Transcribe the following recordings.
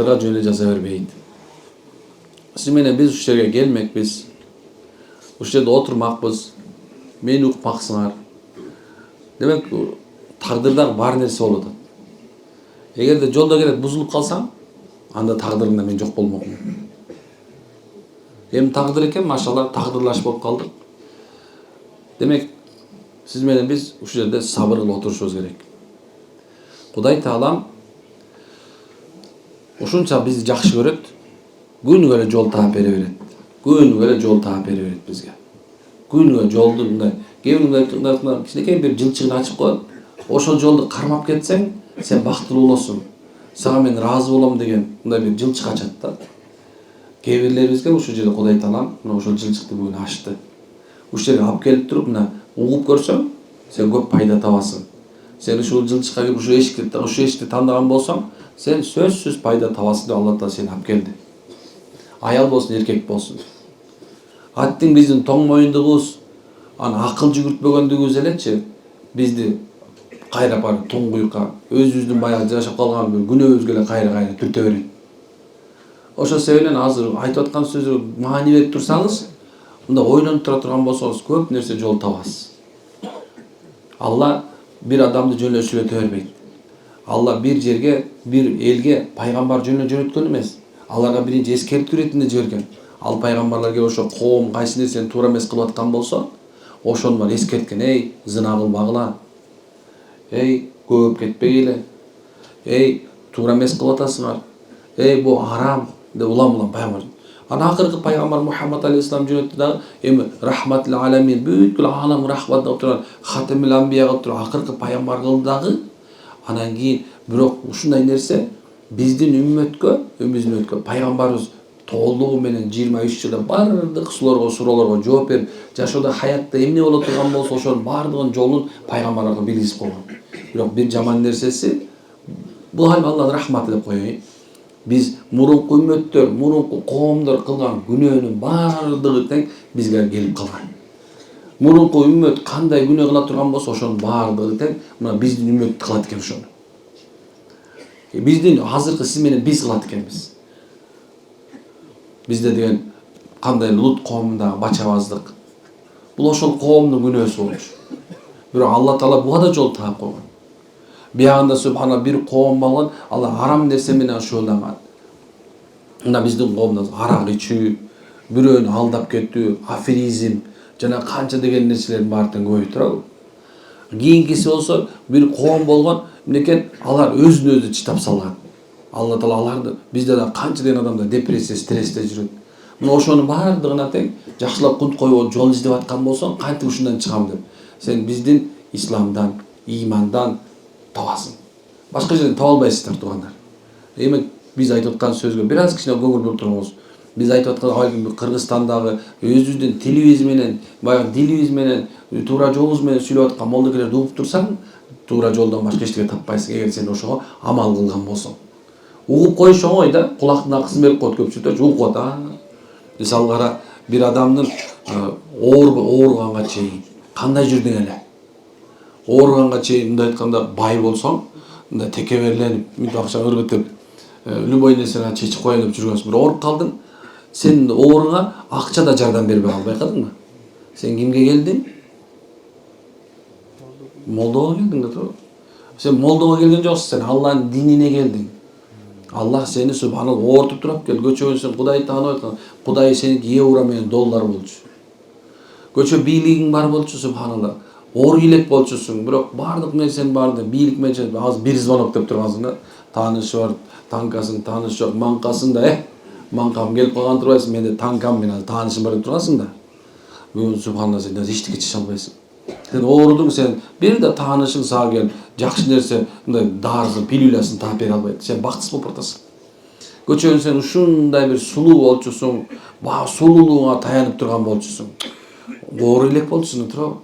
тагдырга жөн эле жаза бербейт. Сиз менен биз ушул жерге келмекпиз. Ушул жерде отурмакпыз. Мени укмаксыңар. Демек, тагдырда бар нерсе болуп атат. Эгерде жолдо келет бузулуп калсаң, анда тагдырыңда мен жок болмокмун. Эми тагдыр экен, машалла, тагдырлаш болуп калдык. Демек, сиз менен биз ушул жерде сабыр кылып отурушубуз керек. Кудай Таалам ушунча бизди жакшы көрөт, күнүгө эле жол таап бере берет. Күнүгө эле жол таап бере берет бизге. Күнүгө жолду мындай, кээ кичинекей бир жылчыгын ачып коет. Ошол жолду кармап кетсең, сен бактылуу болосуң. Сага мен ыраазы болом деген мындай бир жылчык ачат да. Кээ бирлерибизге ушул жерде Кудай Таалам мына ошол жылчыкты бүгүн ачты. Ушул жерге алып келип туруп, мына угуп көрсөң, сен көп пайда табасың. Сен ушул жылчыкка кирип ушул эшикти тандаган болсоң, сен сөзсүз пайда табасың деп Алла Таала сени алып келди. Аял болсун, эркек болсун. Аттың биздин тоң моюндугубуз, аны акыл жүгүртпөгөндүгүбүз элечи бизди кайра барып туңгуйка, өзүбүздүн баягы жашап калган бир күнөөбүзгө эле кайра түртө берет. Ошол себептен азыр айтып аткан сөзгө маани берип турсаңыз, мында ойлонуп тура турган болсоңуз, көп нерсе жол табасыз. Алла бир адамды жөн эле сүйлөтө бербейт. Алла бир жерге, бир элге пайгамбар жөн эле жөнөткөн эмес. Аларга биринчи эскертүү иретинде жиберген. Ал пайгамбарлар келип ошо коом кайсы нерсени туура эмес кылып аткан болсо, ошону бар эскерткен. Эй, зына кылбагыла. Эй, көп кетпегиле. Эй, туура эмес кылып атасыңар. Эй, бу арам деп улам пайгамбар. Ана акыркы пайгамбар Мухаммад алейхиссалам жөнөттү дагы, эми рахматул аламин, бүткүл алам рахмат деп турган хатемул амбия кылып турган акыркы пайгамбар кылды дагы. Анан кийин бирок ушундай нерсе биздин үммөткө пайгамбарыбыз толугу менен 23 жылда бардык суроолорго жооп берип, жашоодо хаятта эмне боло турган болсо ошонун бардыгын жолун пайгамбарларга билгизип койгон. Бирок бир жаман нерсеси, бул эми Алланын рахматы деп коеюн. Биз мурунку үммөттөр, мурунку коомдор кылган күнөөнүн бардыгы тең бизге келип калган. Мурунку үммөт кандай күнөө кыла турган болсо, ошонун бардыгы тең мына биздин үммөт кылат экен ошону. Биздин азыркы сиз менен биз кылат экенбиз. Бизде деген кандай Лут коомундагы бачабаздык. Бул ошол коомдун күнөөсү болчу. Бирок Алла Таала буга да жол таап койгон. Биягында субхана бир коом болгон, алар арам нерсе менен шууланган. Мына биздин коомдо арак ичүү, бирөөнү алдап кетүү, аферизм жана канча деген нерселердин баары тең көбөйүп турабы. Кийинкиси болсо бир коом болгон, мынекен алар өзүн өзү чыдап салган. Алла Таала аларды, бизде да канча деген адамдар депрессия, стрессте жүрөт. Мына ошонун бардыгына тең жакшылап кунт коюп жол издеп аткан болсоң, кантип ушундан чыгам деп. Сен биздин исламдан, имандан табасың. Башка жерден таба албайсыздар туугандар. Эми биз айтып аткан сөзгө бир аз кичине көңүл буруп турабыз. Биз айтып аткан Кыргызстандагы өзүбүздүн тилибиз менен, баягы дилибиз менен, туура жолубуз менен сүйлөп аткан молдокелерди угуп турсаң, туура жолдон башка эчтеке таппайсың, эгер сен ошого амал кылган болсоң. Угуп коюш оңой да, кулактын акысын берип коет көпчүлүк, угуп коет. Мисалы кара, бир адамдын ооруганга чейин кандай жүрдүң эле? Ооруганга чейин мындай айтканда бай болсоң, мындай текеберленип, мынтип акча ыргытып, любой нерсени чечип коеюн деп жүргөнсүң. Бирок ооруп калдың, сен ооруңа акча да жардам бербей калды, байкадыңбы? Сен кимге келдиң? Молдого келдиң да. Сен молдого келген жоксуң, сен Алланын динине келдиң. Аллах сени субханалла оортуп турап келди. Көчөгөн сен Кудайды таанып аткан. Кудай сеники евро менен доллар болчу. Көчө бийлигиң бар болчу субханалла. Оор илек болчусуң, бирок бардык нерсенин баарында бийлик менен азыр бир звонок деп тургансың да. Таанышы бар, танкасың, таанышы жок, манкасың да, манкам келип калган турбайсың, менде танкам менен таанышым бар деп тургансың да. Бүгүн субханалла сен эчтеке чече албайсың. Сен оорудуң, сен бир да таанышың сага келип, жакшы нерсе, мындай дарысын, пилюлясын таап бере албайт. Сен бактысыз болуп атасың. Көчөгөн сен ушундай бир сулуу болчусуң, баа сулуулугуңа таянып турган болчусуң. Оор элек болчусуң туурабы?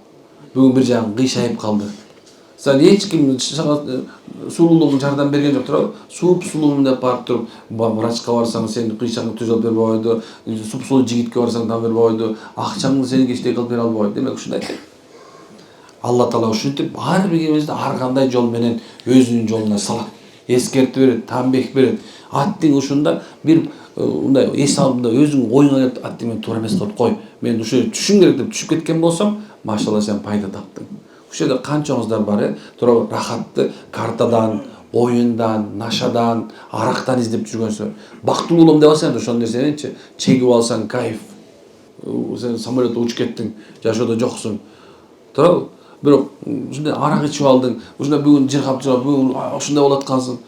Бүгүн бир жагың кыйшайып калды. Сен эч ким сулуулугуң жардам берген жок туурабы? Суп-сулуумун деп барып туруп, врачка барсаң, сени кыйшаңды түзөп бербей койду, суп-сулуу жигитке барсаң да бербей койду, акчаңды сеники эчтеке кылып бере албай койду. Демек ушундай. Алла Таала ушинтип ар бирибизди ар кандай жол менен өзүнүн жолуна салат. Эскертип берет, тамбих берет. Аттың ушунда бир мындай эс алдында өзүң оюңа келип аттың мен туура эмес кылып кой. Мен ушу түшүм керек деп түшүп кеткен болсом, машалла сен пайда таптың. Ушул жерде канчаңыздар бар туура рахатты картадан, оюндан, нашадан, арактан издеп жүргөнсүң. Бактылуу болом деп алсаң ошол нерсеничи чегип алсаң кайф. Сен самолетте учуп кеттиң, жашоодо жоксуң. Туурабы? Бирок ушундай арак ичип алдың, ушундай бүгүн жыргап жүрүп, бүгүн ушундай болуп аткансың.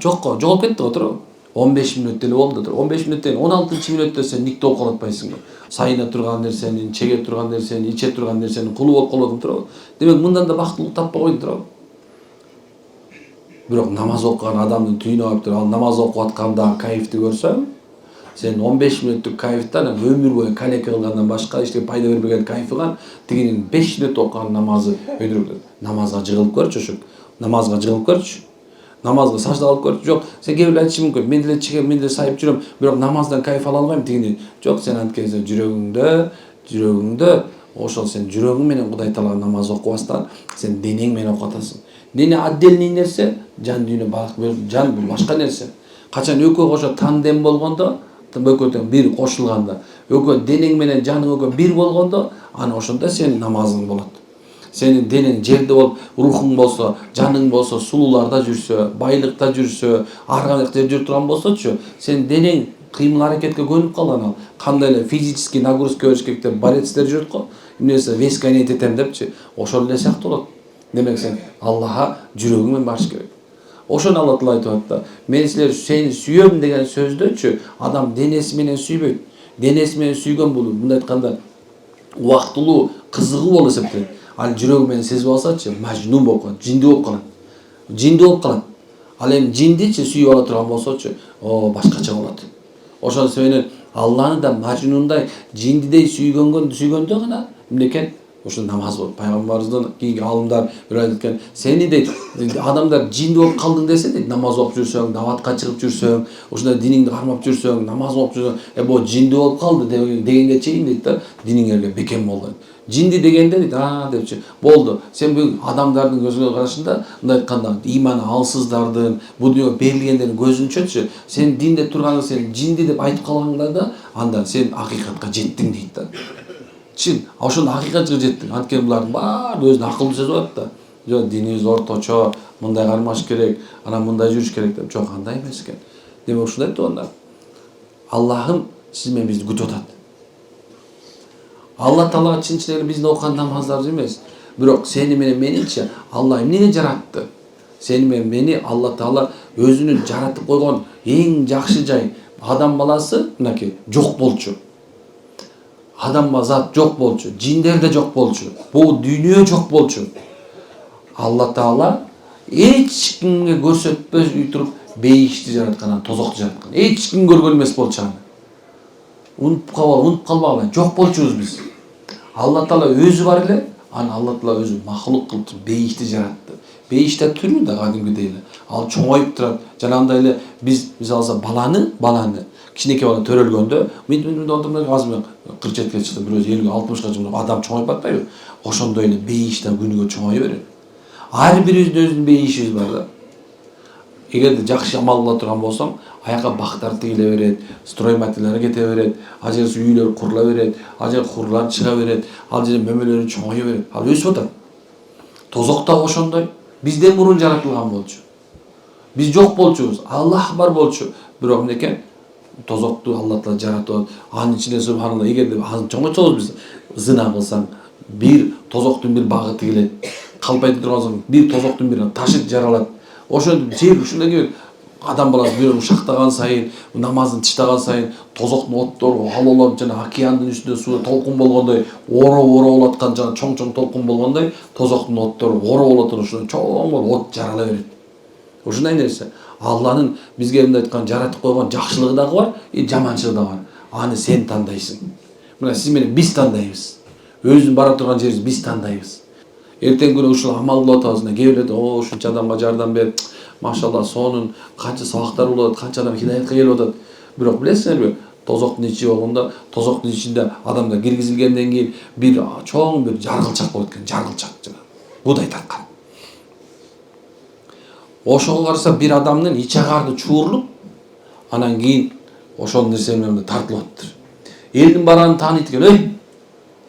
Жокко, жоголуп кетти го, туурабы? 15 мүнөт деле болду, туурабы? 15 мүнөттөн 16-мүнөттө сен никто болуп калып атпайсыңбы? Сайына турган нерсени, чеге турган нерсени, иче турган нерсенин кулу болуп калдың, туурабы? Демек мындан да бактылык таппай койдуң, туурабы? Бирок намаз окуган адамдын түйүнү алып туруп, ал намаз окуп атканда кайфти көрсөң, сен 15 мүнөттүк кайфтан өмүр бою калеке кылгандан башка эчтеке пайда бербеген кайфыган тигинин 5 мүнөт окуган намазы өйдүрүп. Намазга жыгылып көрчү ошо. Намазга жыгылып көрчү. Намазга сажда кылып көрчү. Жок, сен кээ бирөө айтышы мүмкүн. Мен деле чегем, мен деле сайып жүрөм, бирок намаздан кайф ала албайм тигини. Жок, сен анткени жүрөгүңдө ошол сен жүрөгүң менен Кудай Таалага намаз окубастан сен денең менен окуп атасың. Дене отдельный нерсе, жан дүйнө жан бул башка нерсе. Качан экөө кошо тандем болгондо, экөө бир кошулганда, экөө денең менен жаның экөө бир болгондо, ана ошондо сен намазың болот. Сенин денең жерде болуп, рухуң болсо, жаның болсо, сулууларда жүрсө, байлыкта жүрсө, ар кандай жерде жүрүп турган болсочу, сен денең кыймыл аракетке көнүп калган ал. Кандай эле физический нагрузка бериш керек деп борецтер жүрөт го. Эмнесе веска не этем депчи, ошол эле сыяктуу болот. Демек сен Аллахка жүрөгүң менен барыш керек. Ошону Алла Таала айтып атты. Мен силер сени сүйөм деген сөздөчү адам денеси менен сүйбөйт. Денеси менен сүйгөн бул мындай айтканда убактылуу кызыгуу болуп эсептелет. Ал жүрөгү менен сезип алсачы, мажнун болуп калат, жинди болуп калат. Жинди болуп калат. Ал эми жиндичи сүйүп ала турган болсочу, башкача болот. Ошол себептен Алланы да мажнундай, жиндидей сүйгөндө гана эмнекен? Ошо намаз болот. Пайгамбарыбыздын кийинки алымдар бир айткан, сени дейт адамдар жинди болуп калдың десе дейт, намаз окуп жүрсөң, даватка чыгып жүрсөң, ушундай диниңди кармап жүрсөң, намаз окуп жүрсөң, бул жинди болуп калды дегенге чейин дейт да, диниң эле бекем болгон. Жинди дегенде дейт, депчи, болду. Сен бүгүн адамдардын көзүнө карашында, мындай айтканда, иманы алсыздардын, бул дүйнөгө берилгендердин көзүнчөчү, сен динде турганың сен жинди деп айтып калганда да, анда сен акыйкатка жеттиң дейт да. Чын, ошондо акыйкатка жеттиң. Анткени булардын баары өзүнүн акылдуу сөзү бар да. Жок, динибиз орточо, мындай кармаш керек, анан мындай жүрүш керек деп. Жок, андай эмес экен. Демек ушундай айтты. Аллахым сиз менен бизди күтүп атат. Алла Таалага чын-чын эле биздин окуган намаздарыбыз эмес. Бирок сени менен меничи Алла эмнеге жаратты? Сени менен мени Алла Таала өзүнүн жаратып койгон эң жакшы жай. Адам баласы мынакей жок болчу. Адамга зат жок болчу, жиндер де жок болчу, бул дүйнө жок болчу. Алла Таала эч кимге көрсөтпөй туруп бейишти жараткан, тозокту жараткан. Эч ким көргөн эмес болчу аны. Унутуп калбагыла, жок болчубуз биз. Алла Таала өзү бар эле, аны Алла Таала өзү махлук кылып бейишти жаратты. Бейиште түрү да кадимгидей эле. Ал чоңоюп турат. Жанагындай эле биз алса баланы кичинекей бала төрөлгөндө, мен азыр 47-ке чыкты, бирөөсү 50-60ка чыкты, адам чоңоюп атпайбы? Ошондой эле бейиште күнүгө чоңое берет. Ар бирибиздин өзүнүн бейишибиз бар да. Эгерде жакшы амал кыла турган болсоң, аяка бактар тигиле берет, стройматериалдар кете берет, ал жерде үйлөр курула берет, ал жерде курлар чыга берет, ал жерде мөмөлөр чоңое берет. Ал өсүп атат. Тозок да ошондой. Бизден мурун жаратылган болчу. Биз жок болчубуз, Аллах бар болчу. Бирок эмнекен? Тозокту Алла Таала жаратып, анын ичинде субханалла, эгерде чоңойтсоңуз биз зына кылсаң, бир тозоктун бир багы тигилет. Калп айтып тургансың, бир тозоктун бир ташы жаралат. Ошондо жер ушундай адам баласы бир ушактаган сайын, намазын тыштаган сайын, тозоктун оттору, алоолор жана океандын үстүндө суу толкун болгондой, оро болуп аткан жана чоң толкун болгондой, тозоктун оттору оро болуп атат, ошондо чоң от жарала берет. Ушундай нерсе. Алланын бизге мындай айткан жаратып койгон жакшылыгы дагы бар, жаманчылыгы да бар. Аны сен тандайсың. Мына сиз менен биз тандайбыз. Өзүбүздүн бара турган жерибизди биз тандайбыз. Эртең күнү ушул амал кылып атабыз, кээ бирөө ушунча адамга жардам бер. Машалла, сонун канча сабактар болот, канча адам хидаятка келип атат. Бирок билесиңерби, тозоктун ичи болгондо, тозоктун ичинде адамдар киргизилгенден кийин бир чоң бир жаргылчак болот экен, жаргылчак жана будай тарткан. Ошого караса бир адамдын ич агарды чуурлуп, Анан кийин ошол нерсе менен тартылып атыптыр. Элдин бараны тааныйт экен. Ой,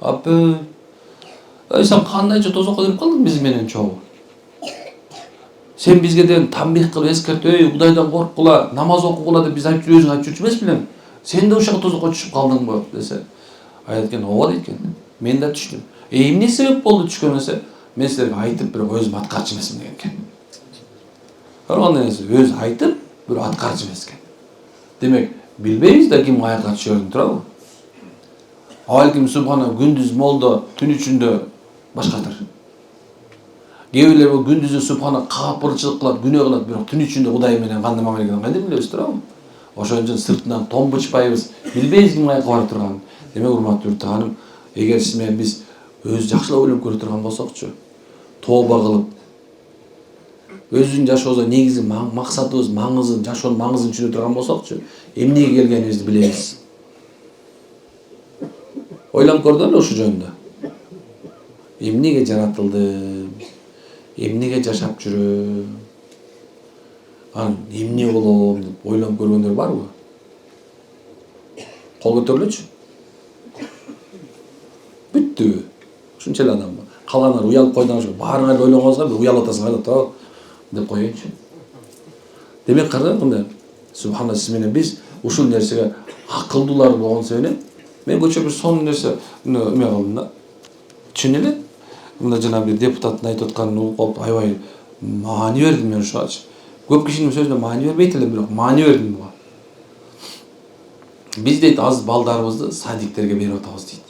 апы, сен кандайча тозокко кирип калдың биз менен чогуу? Сен бизге деген тамбих кылып эскертип, Кудайдан корккула, намаз окугула деп биз айтып өзүң айтып жүрчү эмес белең? Сен да ушага тозокко түшүп калдыңбы десе, айтат экен, ооба дейт экен. Мен да түштүм. Эмне себеп болду түшкөн десе, мен силерге айтып бирок өзүм аткарчу эмесмин деген экен. Кандай нерсе, өзү айтып, бирок аткарчу эмес экен. Демек, билбейбиз да ким каяка түшөрүн, туурабы? Балким субхана күндүз молдо, түн ичинде башкатыр. Кээ бирлер күндүзү субхана капырчылык кылат, күнөө кылат, бирок түн ичинде Кудай менен кандай мамиле кылган кайдан билебиз, туурабы? Ошон үчүн сыртынан томбучпайбыз, билбейбиз ким каяка бара турганын. Демек, урматтуу уктуганым, эгер сиз менен биз өзү жакшылап ойлоп көрө турган болсокчу, тооба кылып, өзүнүн жашообузда негизи максатыбыз, маңызын, жашоонун маңызын түшүнө турган болсокчу, эмнеге келгенибизди билебиз. Ойлонуп көрдүңөрбү ушул жөнүндө? Эмнеге жаратылдым? Эмнеге жашап жүрөм? Анан эмне болом деп ойлонуп көргөндөр барбы? Кол көтөрүлөчү. Бүттү. Ушунча эле адам бар. Калгандар уялып койдуңар, баарыңар эле ойлоңузга бир уялып атасыңар да, деп коеюнчу. Демек, караңыз мындай, субхана сиз менен биз ушул нерсеге акылдуулар болгон себептен мен көчө бир сонун нерсе эме кылдым да. Чын эле мында жана бир депутаттын айтып атканын угуп аябай маани бердим мен ушугачы. Көп кишинин сөзүнө маани бербейт элем, бирок маани бердим буга. Биз дейт аз балдарыбызды садиктерге берип атабыз дейт.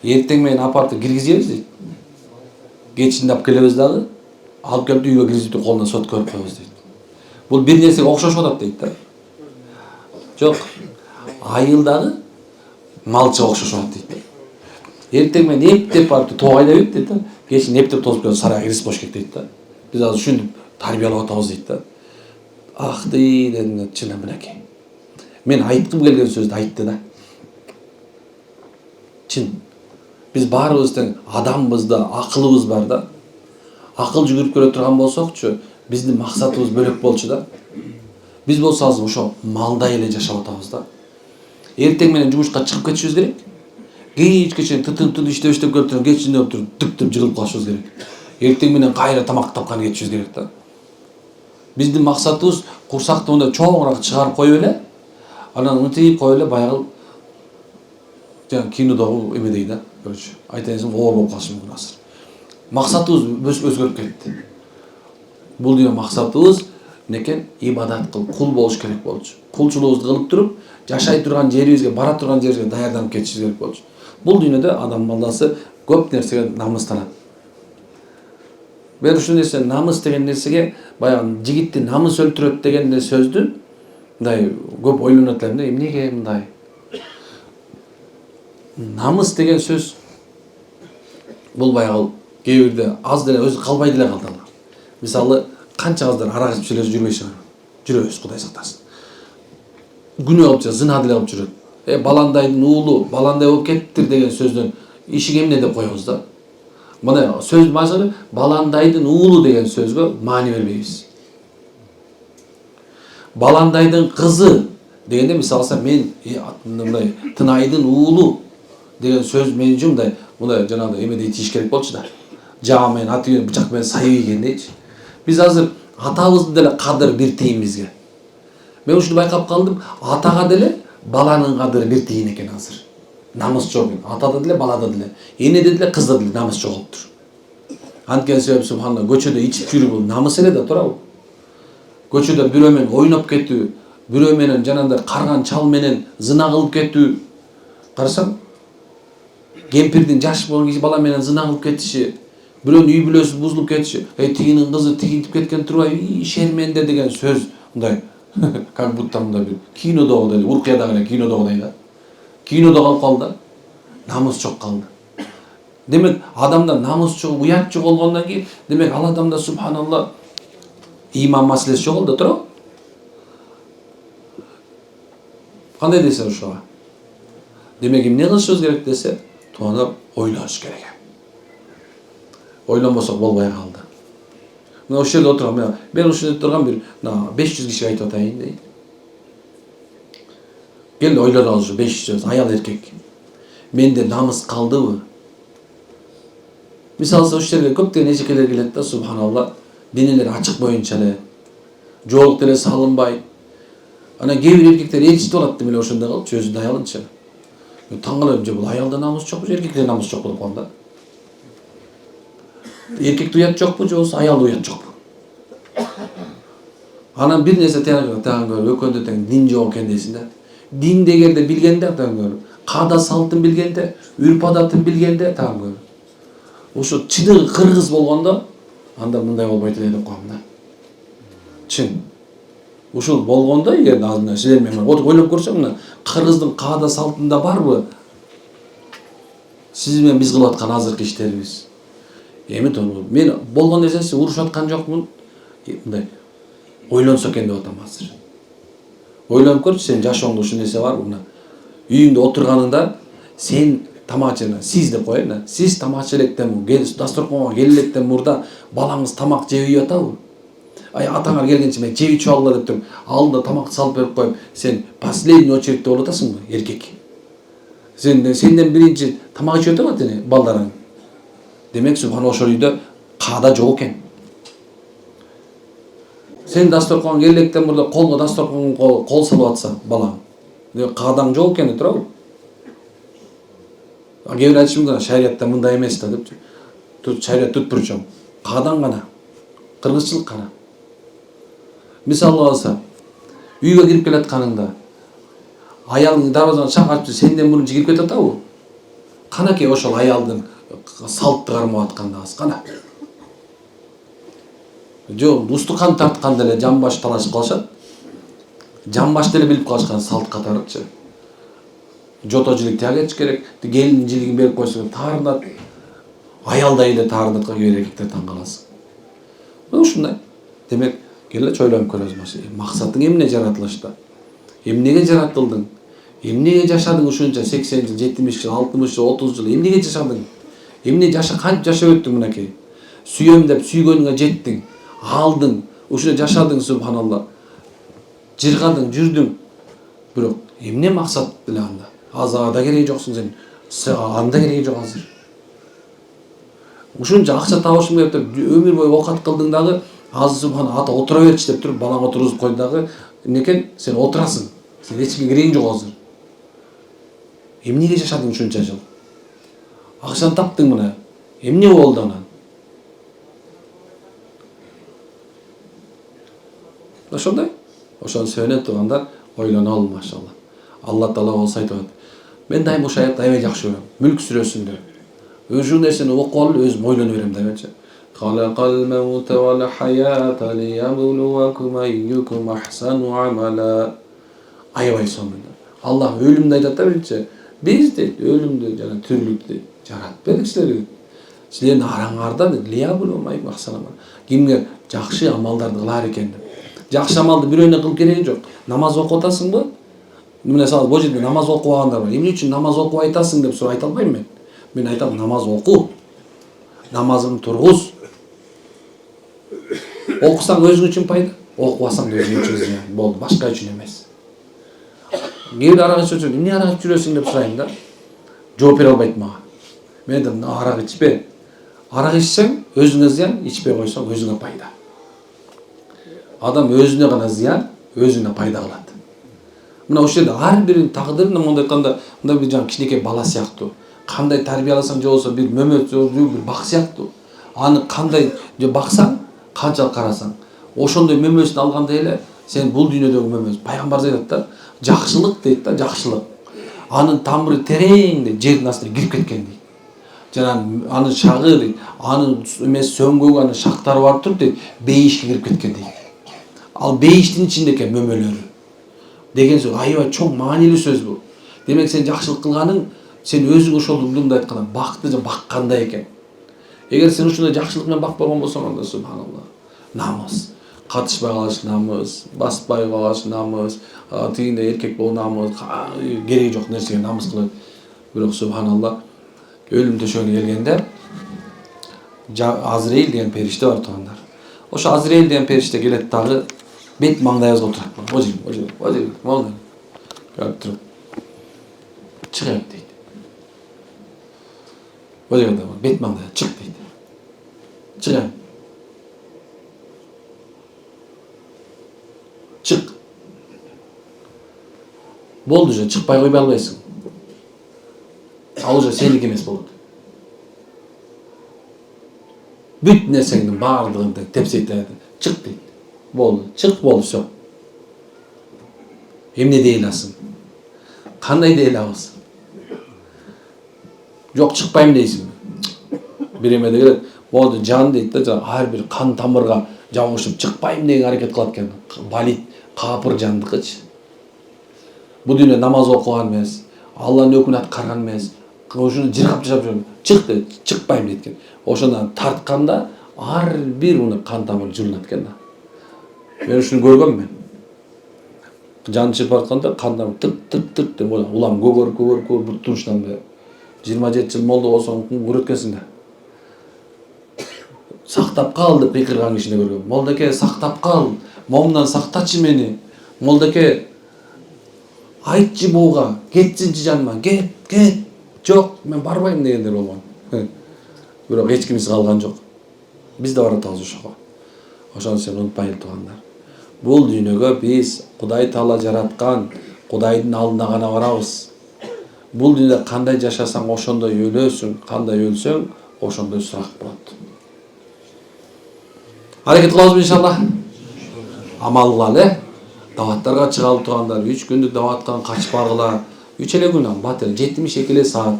Эртең менен апартып киргизебиз дейт. Кечинде алып келебиз дагы, алып келип үйгө киргизип колуна сот көрүп коебуз дейт. Бул бир нерсеге окшошуп атат дейт да. Жок. Айылдагы малчыга окшошуп атат дейт. Эртең менен эптеп барып тоо айдап дейт да. Кечин эптеп тосуп келип сарайга киргизип коюш керек дейт да. Биз азыр ушинтип тарбиялап атабыз дейт да. Ах дедим, чынын мынакей. Мен айткым келген сөздү айтты да. Чын. Биз баарыбыз тең адамбыз да, акылыбыз бар да. Акыл жүгүрүп көрө турган болсокчу, биздин максатыбыз бөлөк болчу да. Биз болсобуз ошо малдай эле жашап атабыз да. Эртең менен жумушка чыгып кетишибиз керек. Кечке чейин тытын иштеп келип туруп, кечинде болуп туруп, дүк деп жыгылып калышыбыз керек. Эртең менен кайра тамак тапкан кетишибиз керек да. Биздин максатыбыз курсакты мындай чоңураак чыгарып коюп эле, анан мынтип коюп эле баягы жана кинодогу эмедей да. Көрчү. Айтайын оор болуп калышы мүмкүн азыр. Максатыбыз өзгөрүп кетти. Бул деген максатыбыз некен ибадат кыл, кул болуш керек болчу. Кулчулугубузду кылып туруп, жашай турган жерибизге, бара турган жерибизге даярданып кетишибиз керек болчу. Бул дүйнөдө адам баласы көп нерсеге намыстанат. Мен ушул нерсе намыс деген нерсеге баягы жигитти намыс өлтүрөт деген сөздү мындай көп ойлонот элем да, эмнеге мындай? Намыс деген сөз бул баягы кээ бирде аз деле өзү калбай деле калды. Мисалы, канча аздар арак ичип жүрбөй шығар. Жүрөбүз, Кудай сактасын. Күнөө кылып жүрөт, зына деле кылып жүрөт. Баландайдын уулу, баландай болуп кеттир деген сөздөн ишиге эмне деп коебуз да. Мына сөз мазмұны баландайдын уулу деген сөзгө маани бербейбиз. Баландайдын кызы дегенде мисалы мен мындай Тынайдын уулу деген сөз мен үчүн мындай жанагындай эмедей тийиш керек болчу да. Жаа менен аты бычак менен сайып ийгендейчи. Биз азыр атабызды деле кадыр бир тийин бизге. Мен ушуну байкап калдым, атага деле баланын кадыры бир тийин экен азыр. Намыс жок экен. Атада деле, балада деле, энеде деле, кызда деле намыс жоголуптур. Анткени себеп субханалла көчөдө ичип жүрүү бул намыс эле да, туурабы? Көчөдө бирөө менен ойноп кетүү, бирөө менен жанагындай карган чал менен зына кылып кетүү. Карасаң, кемпирдин жаш болгон киши бала менен зына кылып кетиши, бирөөнүн үй бүлөсү бузулуп кетиши, тигинин кызы тигинтип кеткен турбайбы, шерменде деген сөз мындай как будто мындай бир кинодогудай, уркуядагы эле кинодогудай да. Кинодо калып калды. Намыс жок калды. Демек, адамда намыс жок, уят жок болгондон кийин, демек ал адамда субханалла иман маселеси жоголду, туурабы? Кандай десе ошого? Демек, эмне кылышыбыз керек десе, туана ойлонуш керек. Ойлонбосок болбой калды. Мен ошол жерде отургам, мен ошол жерде турган бир 500 кишиге айтып атайын дейт. Gel oylап alış 5 söz ayal erkek. Mende namız kaldыбы? Misal ошол жерге көптөгөн эжекелер келет да, субханалла, денелери ачык боюнча эле, жоолук деле салынбай. Ана кээ бир эркектер ээрчитип алат деп эле ошондой кылып, өзүнүн аялынча. Таң калам, же бул аялда намыс жокпу, же эркекте намыс жок болуп калган да. Эркекте уят жокпу, же болбосо аялда уят жокпу. Анан бир нерсе тагын көрүп, өкөндө тең дин жок экен дейсиң да. Дин дегенде билгенде тагын көрүп, каада салтын билгенде, үрп адатын билгенде тагын көрүп. Ошо чыдыгы кыргыз болгондо анда мындай болбойт эле деп коем да. Чын. Ушул болгондо эгер азыр силер менен ойлоп көрсөң, мына кыргыздын каада салтында барбы? Сиз менен биз кылып аткан азыркы иштерибиз. Эми тону мен болгон нерсеси урушуп аткан жокмун. Мындай ойлонсо экен деп атам азыр. Ойлонуп көрчү, сен жашооңдо ушул нерсе барбы? Мына үйүңдө отурганыңда сен тамак жена, сиз деп коеюн, сиз тамак желектен, дасторконго келелектен мурда балаңыз тамак жеп атабы? Ай атаңар келгенче мен жеп ичип алгыла деп туруп, алдында тамакты салып берип коюп, сен последний очередте болуп атасыңбы, эркек? Сенден биринчи тамак ичип атабы тени балдарың? Демек, субхана ошол үйдө каада жок экен. Сен дасторконго келелектен мурда колго дасторконго кол салып атса балаң, каадаң жок экен турабы? Кээ бир айтышы мүмкүн, шариятта мындай эмес да деп. Шарият түпүрчөм. Каадаң гана. Кыргызчылык гана. Мисалы алса, үйгө кирип келатканыңда аялың дарбазаны чакырып, сенден мурун кирип кетип атабы? Канакей ошол аялдын салтты кармап атканда аз кана. Жок, устукан тартканда эле жамбаш талашып калышат. Жамбаш деле билип калышкан салт катарычы. Жото жилик тагыч керек, келин жилигин берип койсо таарынат. Аялдай эле таарынат кээ бир эркектер таң каласың. Ушундай. Демек, келе ойлонуп көрөбүз. Максатың эмне жаратылышта? Эмнеге жаратылдың? Эмнеге жашадың ушунча 80 жыл, 70 жыл, 60 жыл, 30 жыл? Эмнеге жашадың? Эмне кантип жашап өттүң мынакей? Сүйөм деп сүйгөнүңө жеттиң, алдың, ушуна жашадың, субханалла. Жыргадың, жүрдүң. Бирок эмне максат эле анда? Азада кереги жоксуң сен. Анда кереги жок азыр. Ушунча акча табышым деп өмүр бою окат кылдың дагы, азыр субхана ата отура берчи деп туруп балаң отургузуп койду дагы, эмнекен сен отурасың. Сен эч кимге керегиң жок азыр. Эмнеге жашадың ушунча жыл? Акчаны таптың мына. Эмне болду анан? Ошондой. Ошону сөйлөп турганда ойлонолу, машалла. Алла Таала болсо айтып атат. Мен дайым ошол аятты аябай жакшы көрөм. Мүлк сүрөсүндө. Ушул нерсени окуп алып өзүм ойлонуп берем дайымча. Халакал маута вал хаята лиябулуакум айюкум ахсану амала. Аябай сонунда. Аллах өлүмдү айтат да биринчи. Биз дейт өлүмдү жана тирүүлүктү жаратып бердик силерге. Силердин араңардан лиябулуакум айюкум ахсану амала. Кимге жакшы амалдарды кылар экен деп. Жакшы амалды бирөөнө кылып кереги жок. Намаз окуп атасыңбы? Мына сал бул жерде намаз окубагандар бар. Эмне үчүн намаз окуп айтасың деп сурап айта албайм мен. Мен айтам, намаз оку. Намазыңды тургуз. Окусаң өзүң үчүн пайда, окубасаң да өзүң үчүн зыян. Болду, башка үчүн эмес. Кээ бир арак ичип эмне арак ичип жүрөсүң деп сурайм да. Жооп бере албайт мага. Мен айтам, арак ичпе. Арак ичсең өзүңө зыян, ичпей койсоң өзүңө пайда. Адам өзүнө гана зыян, өзүнө пайда кылат. Мына ошол жерде ар биринин тагдыры мындай айтканда, мындай бир жан кичинекей бала сыяктуу. Кандай тарбияласаң же болсо бир мөмөт, бир бак сыяктуу. Аны кандай же баксаң, канчалык карасаң, ошондой мөмөсүн алгандай эле сен бул дүйнөдөгү мөмөс. Пайгамбар айтат да, жакшылык дейт да, жакшылык. Анын тамыры терең дейт, жердин астына кирип кеткен дейт. Жана анын шагы дейт, анын эмес сөңгөгү, анын шактары барып туруп дейт, бейишке кирип кеткен дейт. Ал бейиштин ичинде экен мөмөлөрү. Деген сөз аябай чоң маанилүү сөз бул. Демек сен жакшылык кылганың, сен өзүң ошол мындай айтканда бакты же баккандай экен. Эгер сен ушундай жакшылык менен бакпаган болсоң, анда субханалла. Намыс, катышпай калыш намыс, баспай калыш намыс, тигиндей эркек болуу намыс, кереги жок нерсеге намыс кылып. Бирок субханалла, өлүм төшөгүнө келгенде Азраил деген периште бар туугандар. Ошо Азраил деген периште келет дагы бет маңдайыбызга отурат. Ожир, маңдай. Көрүп туруп. Чыгып дейт. Бөлөгөндө бет маңда чык дейт. Чыгам. Чык. Болду же, чыкпай койбой албайсың. Ал уже сеники эмес болот. Бүт нерсеңдин баардыгын тепсейтет. Чык дейт. Болду. Чык болду, всё. Эмне дей аласың? Кандай дей алабыз? Жок, чыкпайм дейсиңби? Биреме келет, болду жан дейт да, ар бир кан тамырга жабышып чыкпайм деген аракет кылат экен. Балит, капыр жандыкычы. Бул дүйнө намаз окуган эмес, Алланын өкүн аткарган эмес. Ошону жыргап жашап жүрөм. Чык дейт, чыкпайм дейт экен. Ошондон тартканда ар бир уну кан тамыр жылынат экен да. Мен ушуну көргөммүн. Жан чыгып атканда кандай тык деп улам көгөрүп бут турушунан бери 27 жыл молдо болсоң көрөткөнсүң да. Сактап кал деп кыйкырган кишини көргөм. Молдоке сактап кал, момундан сактачы мени. Молдоке айтчы буга, кетсинчи жаныма, кет. Жок, мен барбайм дегендер болгон. Бирок эч кимиси калган жок. Биз да баратабыз ошого. Ошону сен унутпай туугандар. Бул дүйнөгө биз Кудай Таала жараткан, Кудайдын алдына гана барабыз. Бул дүйнөдө кандай жашасаң ошондой өлөсүң, кандай өлсөң ошондой сурак болот. Аракет кылабызбы иншалла? Амал кылалы. Даваттарга чыгалы туугандар, 3 күндүк даваттан качпагыла. 3 эле күн, батыр 72 эле саат.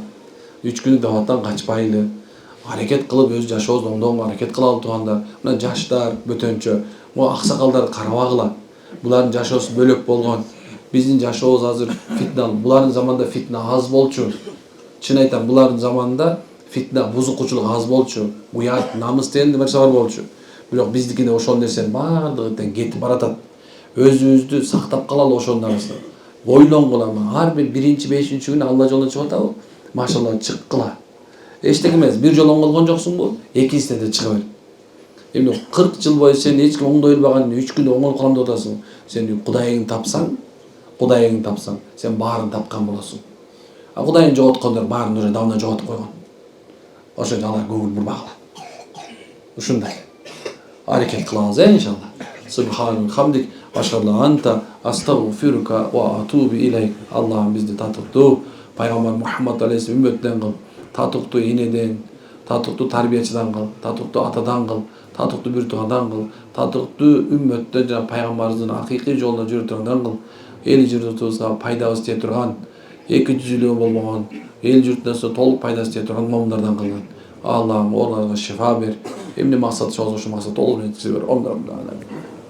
3 күндүк даваттан качпайлы. Аракет кылып өз жашообузду оңдоого аракет кылалы туугандар. Мына жаштар, бөтөнчө, могу аксакалдарды карабагыла. Булардын жашоосу бөлөк болгон. Биздин жашообуз азыр фитна. Булардын заманда фитна аз болчу. Чын айтам, булардын заманында фитна, бузукучулук аз болчу. Уят, намыс деген нерсе бар болчу. Бирок биздикине ошол нерсенин баардыгы тең кетип баратат. Өзүбүздү сактап калалы ошонун арасында. Ойлонгула, ар бир 1-5 күнү Алла жолуна чыгып атабы? Машалла чыккыла. Эчтеке эмес, бир жолу оңголгон жоксуңбу? Экинчисине да чыга бер. Эмне 40 жыл бою сен эч ким оңдой албаган 3 күндө оңолуп калам деп атасың. Сен Кудайыңды тапсаң, сен баарын тапкан болосуң. А Кудайын жоготкондор баарын уже давно жоготуп койгон. Ошон алар көңүл бурбагыла. Ушундай. Аракет кылабыз, иншалла. Субханак хамдик ашалла анта астагфирука ва атубу илейк. Аллахым бизди татыктуу пайгамбар Мухаммад алейхиссалам үммөтүнөн кыл, татыктуу энеден, татыктуу тарбиячыдан кыл, татыктуу атадан кыл, татыктуу бир туугандан кыл, татыктуу үммөттө жана пайгамбарыбыздын акыйкый жолунда жүрө тургандан кыл. Эл журтубузга пайдабыз тие турган, эки жүзүлүгү болбогон, эл журтуна толук пайдасы тие турган момундардан кылган. Аллахым оларга шифа бер. Эмне максат чоң ошо максат толук жеткизе бер.